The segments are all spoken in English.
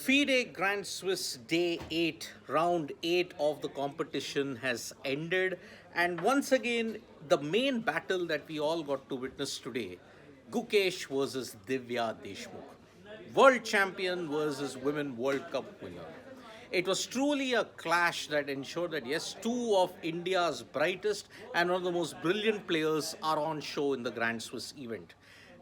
FIDE Grand Swiss Day 8, round 8 of the competition has ended, and once again, the main battle that we all got to witness today, Gukesh versus Divya Deshmukh, world champion versus Women World Cup winner. It was truly a clash that ensured that yes, two of India's brightest and one of the most brilliant players are on show in the Grand Swiss event.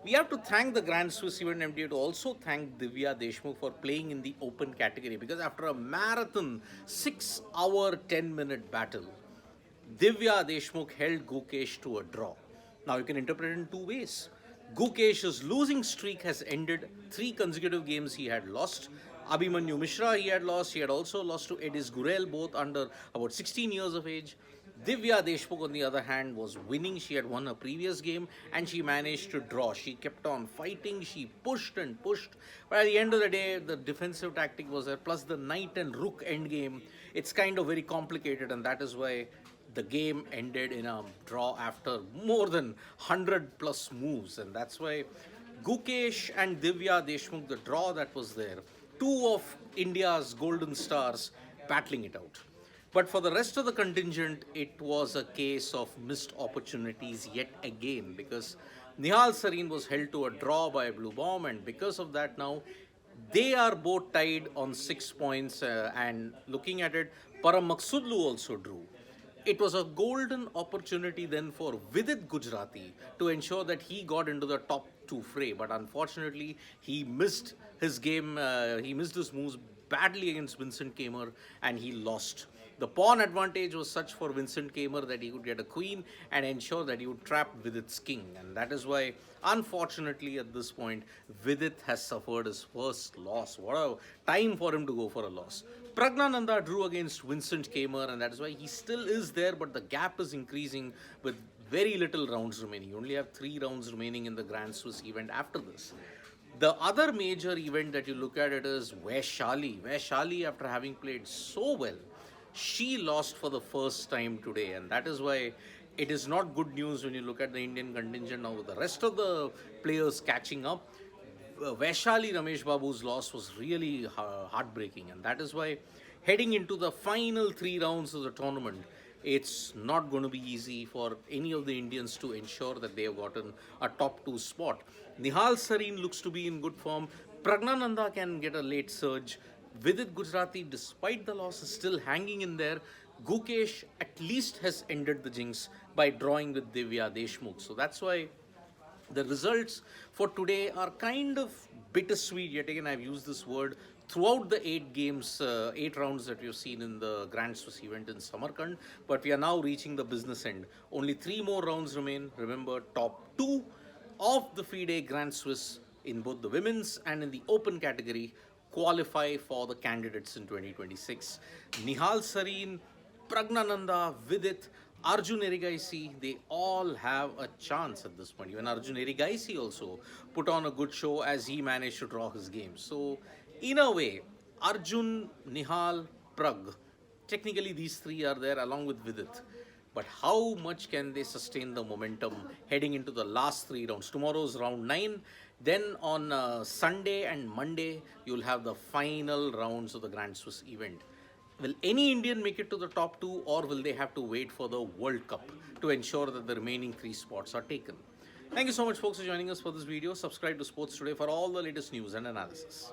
We have to thank the Grand Swiss event MD to also thank Divya Deshmukh for playing in the open category, because after a marathon 6-hour 10-minute battle, Divya Deshmukh held Gukesh to a draw. Now you can interpret it in two ways. Gukesh's losing streak has ended. 3 consecutive games he had lost. Abhimanyu Mishra he had lost. He had also lost to Edis Gurel, both under about 16 years of age. Divya Deshmukh, on the other hand, was winning. She had won her previous game and she managed to draw. She kept on fighting. She pushed and pushed. But at the end of the day, the defensive tactic was there. Plus the knight and rook endgame. It's kind of very complicated, and that is why the game ended in a draw after more than 100 plus moves. And that's why Gukesh and Divya Deshmukh, the draw that was there, two of India's golden stars battling it out. But for the rest of the contingent, it was a case of missed opportunities yet again, because Nihal Sarin was held to a draw by Blue Bomb, and because of that now, they are both tied on 6 points, and looking at it, Param Maksudlu also drew. It was a golden opportunity then for Vidit Gujrathi to ensure that he got into the top 2 fray, but unfortunately he missed his game, he missed his moves badly against Vincent Kamer, and he lost. The pawn advantage was such for Vincent Kamer that he could get a queen and ensure that he would trap Vidit's king, and that is why, unfortunately, at this point, Vidit has suffered his first loss. What a time for him to go for a loss. Praggnanandhaa drew against Vincent Kamer, and that is why he still is there, but the gap is increasing with very little rounds remaining. You only have 3 rounds remaining in the Grand Swiss event after this. The other major event that you look at it is Vaishali. Vaishali, after having played so well, she lost for the first time today, and that is why it is not good news when you look at the Indian contingent now with the rest of the players catching up. Vaishali Rameshbabu's loss was really heartbreaking, and that is why heading into the final 3 rounds of the tournament, it's not going to be easy for any of the Indians to ensure that they have gotten a top 2 spot. Nihal Sarin looks to be in good form. Praggnanandhaa can get a late surge. Vidit Gujrathi, despite the loss, is still hanging in there. Gukesh at least has ended the jinx by drawing with Divya Deshmukh. So that's why the results for today are kind of bittersweet. Yet again, I've used this word throughout the 8 games, 8 rounds that we've seen in the Grand Swiss event in Samarkand. But we are now reaching the business end. Only 3 more rounds remain. Remember, top 2 of the FIDE Grand Swiss in both the women's and in the open category qualify for the candidates in 2026. Nihal Sarin, Praggnanandhaa, Vidit, Arjun Erigaisi, they all have a chance at this point. Even Arjun Erigaisi also put on a good show as he managed to draw his game. So, in a way, Arjun, Nihal, Pragg, technically these 3 are there along with Vidit. But how much can they sustain the momentum heading into the last 3 rounds? Tomorrow's round 9. Then on Sunday and Monday, you'll have the final rounds of the Grand Swiss event. Will any Indian make it to the top 2, or will they have to wait for the World Cup to ensure that the remaining 3 spots are taken? Thank you so much, folks, for joining us for this video. Subscribe to Sports Today for all the latest news and analysis.